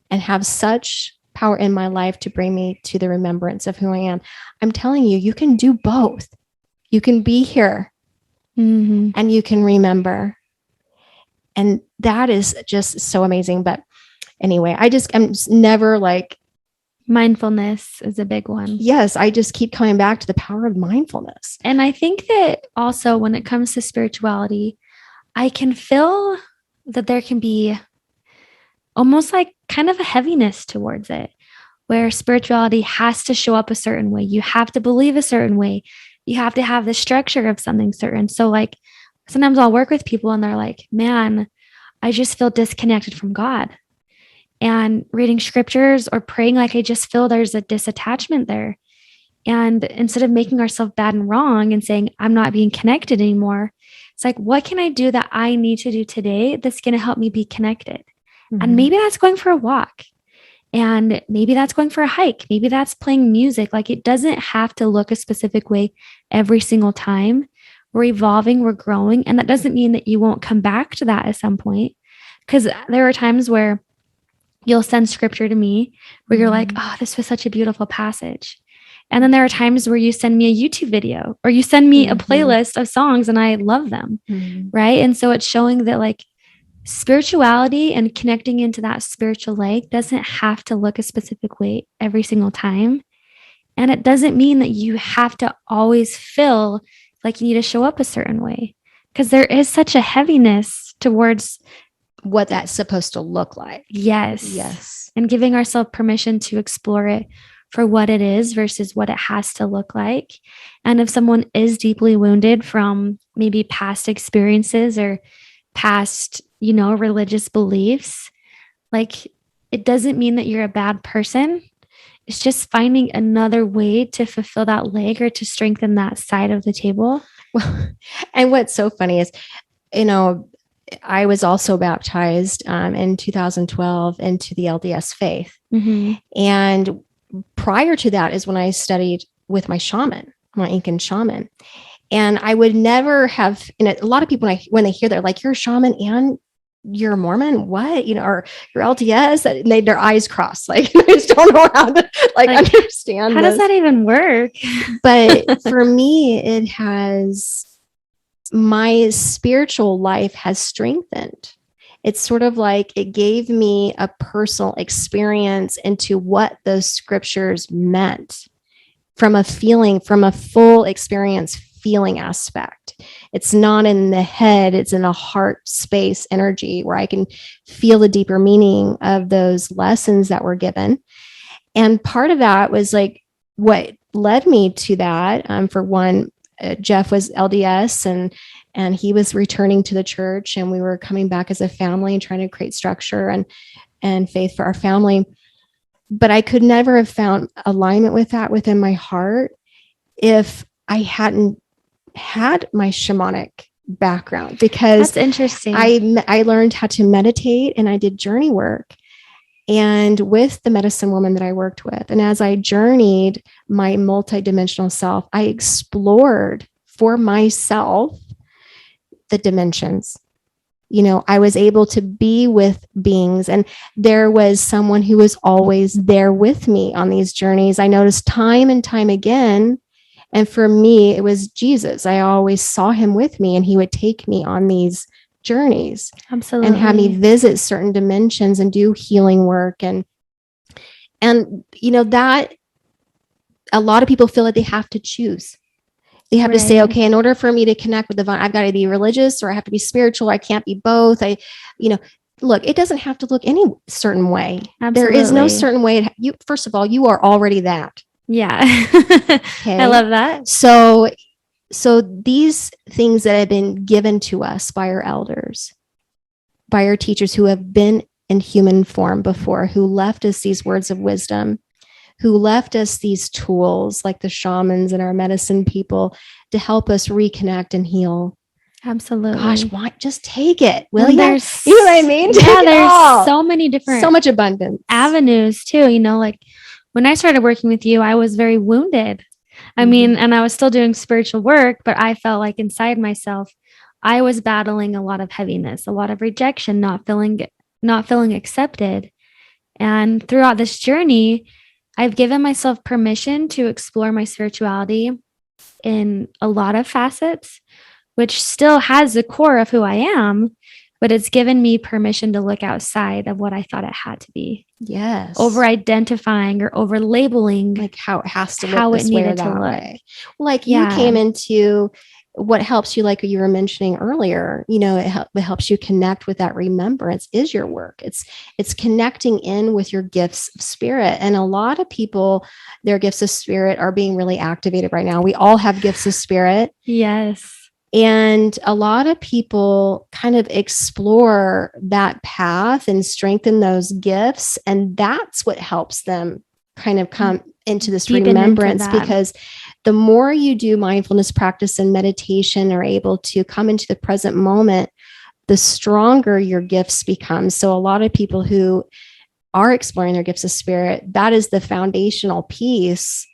Speaker 1: and have such power in my life to bring me to the remembrance of who I am? I'm telling you, you can do both. You can be here and you can remember. And that is just so amazing. But anyway, I'm never like,
Speaker 2: mindfulness is a big one.
Speaker 1: Yes, I just keep coming back to the power of mindfulness.
Speaker 2: And I think that also when it comes to spirituality, I can feel that there can be almost like kind of a heaviness towards it, where spirituality has to show up a certain way. You have to believe a certain way. You have to have the structure of something certain. So like sometimes I'll work with people and they're like, man, I just feel disconnected from God. And reading scriptures or praying, like I just feel there's a disattachment there. And instead of making ourselves bad and wrong and saying, I'm not being connected anymore, it's like, what can I do that I need to do today that's going to help me be connected? And maybe that's going for a walk. And maybe that's going for a hike. Maybe that's playing music. Like it doesn't have to look a specific way every single time. We're evolving, we're growing. And that doesn't mean that you won't come back to that at some point. Because there are times where you'll send scripture to me where you're like, oh, this was such a beautiful passage. And then there are times where you send me a YouTube video or you send me a playlist of songs and I love them. Right. And so it's showing that like spirituality and connecting into that spiritual light doesn't have to look a specific way every single time. And it doesn't mean that you have to always feel like you need to show up a certain way, because there is such a heaviness towards
Speaker 1: what that's supposed to look like.
Speaker 2: Yes. And giving ourselves permission to explore it for what it is versus what it has to look like. And if someone is deeply wounded from maybe past experiences or past, religious beliefs, like it doesn't mean that you're a bad person. It's just finding another way to fulfill that leg or to strengthen that side of the table.
Speaker 1: Well, and what's so funny is, I was also baptized in 2012 into the LDS faith. And prior to that is when I studied with my shaman, my Incan shaman. And I would never have, a lot of people, when they hear that, like, you're a shaman and you're a Mormon, what, or you're LDS, and their eyes cross. Like, I just don't know how to understand
Speaker 2: how does that even work?
Speaker 1: But for me, it has my spiritual life has strengthened. It's sort of like it gave me a personal experience into what those scriptures meant from a feeling, from a full experience feeling aspect. It's not in the head, it's in a heart space energy where I can feel the deeper meaning of those lessons that were given. And part of that was like what led me to that. For one, Jeff was LDS and he was returning to the church, and we were coming back as a family and trying to create structure and faith for our family. But I could never have found alignment with that within my heart if I hadn't had my shamanic background, because
Speaker 2: that's interesting.
Speaker 1: I learned how to meditate and I did journey work and with the medicine woman that I worked with. And as I journeyed my multidimensional self, I explored for myself the dimensions. You know, I was able to be with beings, and there was someone who was always there with me on these journeys. I noticed time and time again. And for me, it was Jesus. I always saw him with me, and he would take me on these journeys.
Speaker 2: Absolutely.
Speaker 1: And have me visit certain dimensions and do healing work. And you know, that a lot of people feel like they have to choose. They have to say, okay, in order for me to connect with the divine, I've got to be religious or I have to be spiritual. I can't be both. Look, it doesn't have to look any certain way. Absolutely. There is no certain way. First of all, you are already that.
Speaker 2: Yeah. Okay. I love that.
Speaker 1: So these things that have been given to us by our elders, by our teachers who have been in human form before, who left us these words of wisdom, who left us these tools like the shamans and our medicine people to help us reconnect and heal.
Speaker 2: Absolutely.
Speaker 1: Gosh, why just take it? Will you? You know what I mean?
Speaker 2: Yeah, there's so many different,
Speaker 1: so much abundance
Speaker 2: avenues too. You know, like when I started working with you, I was very wounded. I mean, and I was still doing spiritual work, but I felt like inside myself, I was battling a lot of heaviness, a lot of rejection, not feeling accepted. And throughout this journey, I've given myself permission to explore my spirituality in a lot of facets, which still has the core of who I am, but it's given me permission to look outside of what I thought it had to be.
Speaker 1: Yes.
Speaker 2: Over identifying or over labeling,
Speaker 1: like how it has to look, how this it needed way or that to look. Way. Like you came into what helps you, like you were mentioning earlier, you know, it helps you connect with that remembrance is your work. It's connecting in with your gifts of spirit. And a lot of people, their gifts of spirit are being really activated right now. We all have gifts of spirit.
Speaker 2: Yes.
Speaker 1: And a lot of people kind of explore that path and strengthen those gifts. And that's what helps them kind of come into this remembrance, because the more you do mindfulness practice and meditation are able to come into the present moment, the stronger your gifts become. So a lot of people who are exploring their gifts of spirit, that is the foundational piece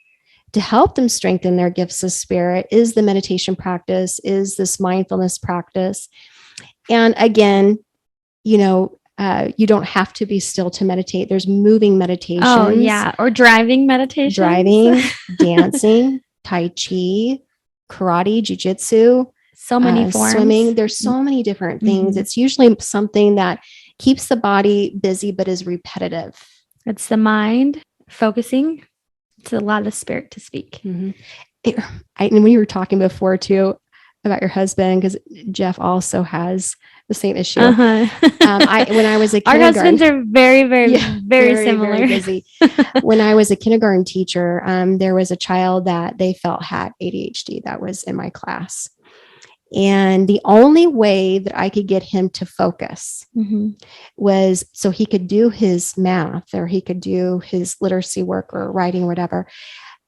Speaker 1: to help them strengthen their gifts of spirit is the meditation practice, is this mindfulness practice. And again, you know, you don't have to be still to meditate. There's moving meditations.
Speaker 2: Oh, yeah. Or driving meditation.
Speaker 1: Driving, dancing, Tai Chi, karate, jiu-jitsu.
Speaker 2: So many forms.
Speaker 1: Swimming. There's so many different things. It's usually something that keeps the body busy but is repetitive.
Speaker 2: It's the mind focusing to allow the spirit to speak.
Speaker 1: And when you were talking before too about your husband, because Jeff also has the same issue. When I was a kindergarten,
Speaker 2: our husbands are very, very, very similar.
Speaker 1: Very busy. When I was a kindergarten teacher, there was a child that they felt had ADHD that was in my class. And the only way that I could get him to focus was so he could do his math or he could do his literacy work or writing or whatever,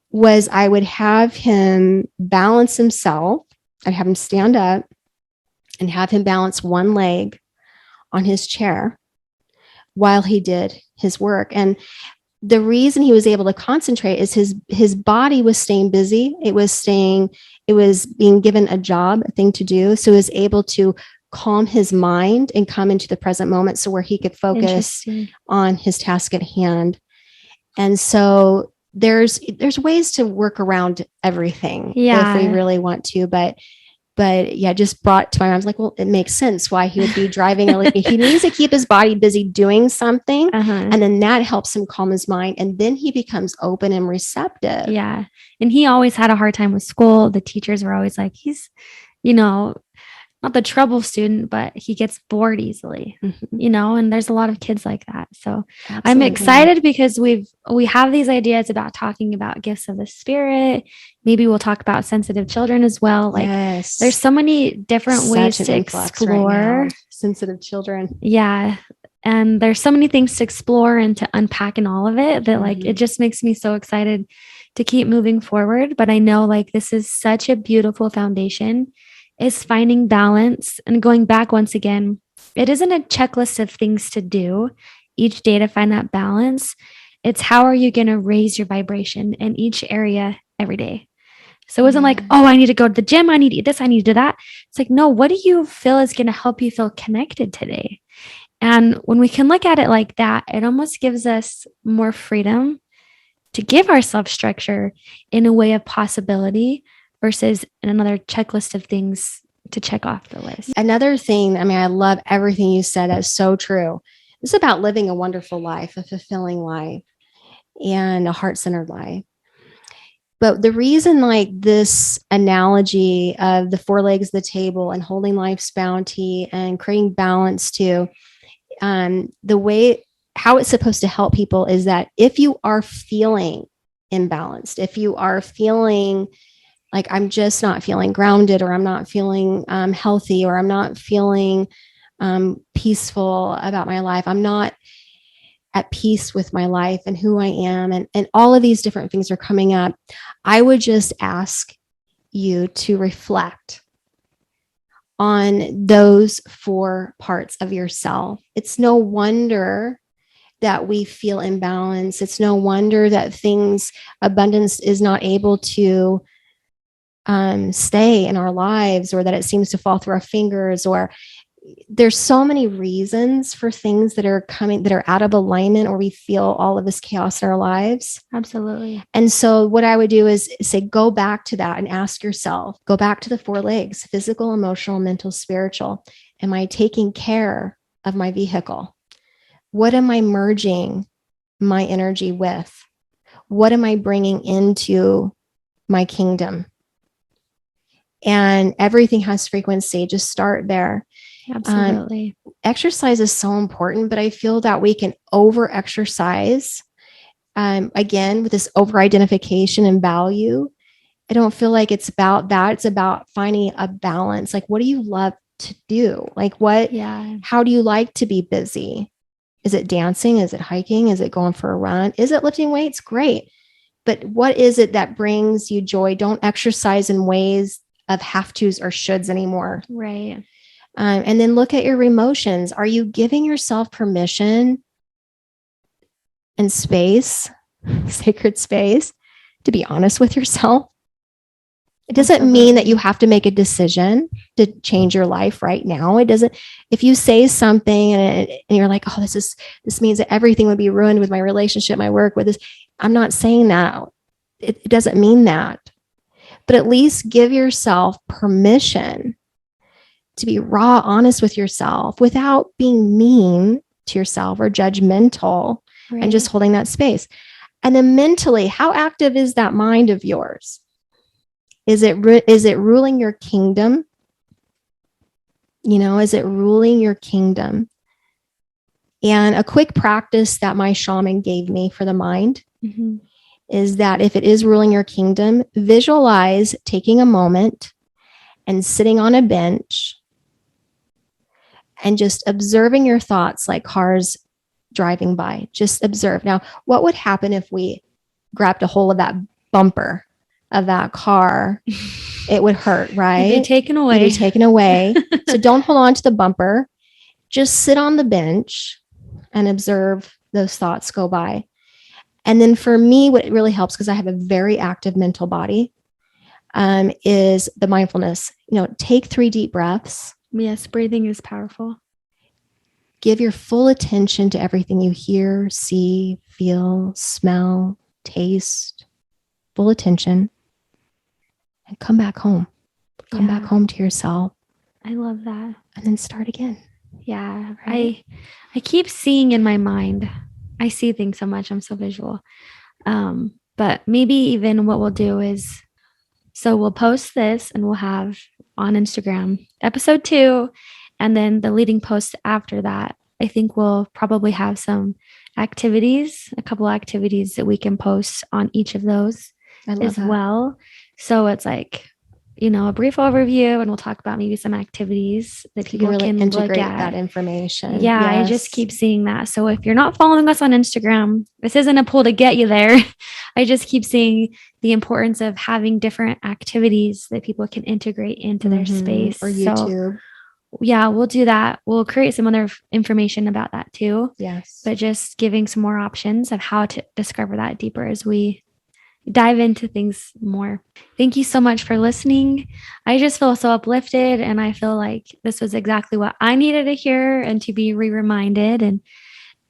Speaker 1: was I would have him balance himself. I'd have him stand up and have him balance one leg on his chair while he did his work. And the reason he was able to concentrate is his body was staying busy. It was being given a job, a thing to do. So he was able to calm his mind and come into the present moment. So where he could focus on his task at hand. And so there's ways to work around everything if we really want to, but But yeah, just brought to my mind. I was like, well, it makes sense why he would be driving. He needs to keep his body busy doing something. And then that helps him calm his mind. And then he becomes open and receptive.
Speaker 2: Yeah. And he always had a hard time with school. The teachers were always like, he's, not the trouble student, but he gets bored easily, and there's a lot of kids like that. So absolutely. I'm excited because we have these ideas about talking about gifts of the spirit. Maybe we'll talk about sensitive children as well. Like there's so many different ways to explore
Speaker 1: right sensitive children.
Speaker 2: Yeah. And there's so many things to explore and to unpack in all of it that like, it just makes me so excited to keep moving forward. But I know like this is such a beautiful foundation, is finding balance and going back once again. It isn't a checklist of things to do each day to find that balance. It's how are you going to raise your vibration in each area every day? So it wasn't like, oh, I need to go to the gym. I need to eat this. I need to do that. It's like, no, what do you feel is going to help you feel connected today? And when we can look at it like that, it almost gives us more freedom to give ourselves structure in a way of possibility versus another checklist of things to check off the list.
Speaker 1: Another thing, I love everything you said. That's so true. It's about living a wonderful life, a fulfilling life, and a heart-centered life. But the reason like this analogy of the 4 legs of the table and holding life's bounty and creating balance to the way how it's supposed to help people is that if you are feeling imbalanced, if you are feeling like I'm just not feeling grounded, or I'm not feeling healthy, or I'm not feeling peaceful about my life, I'm not at peace with my life and who I am, and all of these different things are coming up, I would just ask you to reflect on those 4 parts of yourself. It's no wonder that we feel imbalanced. It's no wonder that abundance is not able to stay in our lives, or that it seems to fall through our fingers, or there's so many reasons for things that are coming, that are out of alignment, or we feel all of this chaos in our lives.
Speaker 2: Absolutely.
Speaker 1: And so what I would do is say, go back to that and ask yourself, go back to the 4 legs, physical, emotional, mental, spiritual. Am I taking care of my vehicle? What am I merging my energy with? What am I bringing into my kingdom? And everything has frequency. Just start there.
Speaker 2: Absolutely.
Speaker 1: Exercise is so important, but I feel that we can over exercise. Again, with this over identification and value, I don't feel like it's about that. It's about finding a balance. Like, what do you love to do? Like, how do you like to be busy? Is it dancing? Is it hiking? Is it going for a run? Is it lifting weights? Great. But what is it that brings you joy? Don't exercise in ways of have tos or shoulds anymore.
Speaker 2: Right.
Speaker 1: And then look at your emotions. Are you giving yourself permission and space, sacred space, to be honest with yourself? It doesn't mean that you have to make a decision to change your life right now. It doesn't. If you say something and you're like, oh, this means that everything would be ruined with my relationship, my work, with this. I'm not saying that. It doesn't mean that. But at least give yourself permission to be raw, honest with yourself without being mean to yourself or judgmental, right, and just holding that space. And then mentally, how active is that mind of yours? Is it ruling your kingdom? Is it ruling your kingdom? And a quick practice that my shaman gave me for the mind is that if it is ruling your kingdom, visualize taking a moment and sitting on a bench and just observing your thoughts like cars driving by. Just observe. Now, what would happen if we grabbed a hold of that bumper of that car? It would hurt, right?
Speaker 2: It'd be taken away.
Speaker 1: It'd be taken away. So don't hold on to the bumper. Just sit on the bench and observe those thoughts go by. And then for me, what really helps, because I have a very active mental body, is the mindfulness. Take 3 deep breaths.
Speaker 2: Yes, breathing is powerful.
Speaker 1: Give your full attention to everything you hear, see, feel, smell, taste. Full attention. And come back home. come back home to yourself.
Speaker 2: I love that.
Speaker 1: And then start again.
Speaker 2: Yeah. Right? I keep seeing in my mind. I see things so much. I'm so visual. But maybe even what we'll do is, so we'll post this and we'll have on Instagram episode 2. And then the leading post after that, I think we'll probably have some activities, a couple activities that we can post on each of those as well. So it's like, a brief overview, and we'll talk about maybe some activities that people
Speaker 1: really
Speaker 2: can
Speaker 1: integrate
Speaker 2: look at.
Speaker 1: That information.
Speaker 2: Yeah, yes. I just keep seeing that. So if you're not following us on Instagram, this isn't a pull to get you there. I just keep seeing the importance of having different activities that people can integrate into their space.
Speaker 1: Or YouTube.
Speaker 2: So, yeah, we'll do that. We'll create some other information about that too.
Speaker 1: Yes.
Speaker 2: But just giving some more options of how to discover that deeper as we dive into things more. Thank you so much for listening. I just feel so uplifted, and I feel like this was exactly what I needed to hear and to be reminded.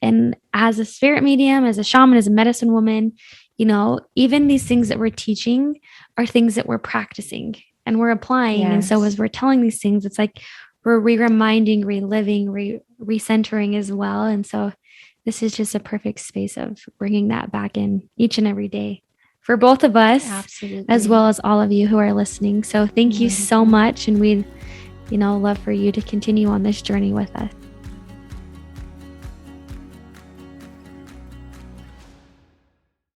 Speaker 2: And as a spirit medium, as a shaman, as a medicine woman, even these things that we're teaching are things that we're practicing and we're applying. Yes. And so as we're telling these things, it's like we're reminding, reliving, recentering as well. And so this is just a perfect space of bringing that back in each and every day for both of us. Absolutely. As well as all of you who are listening. So thank you so much. And we'd, love for you to continue on this journey with us.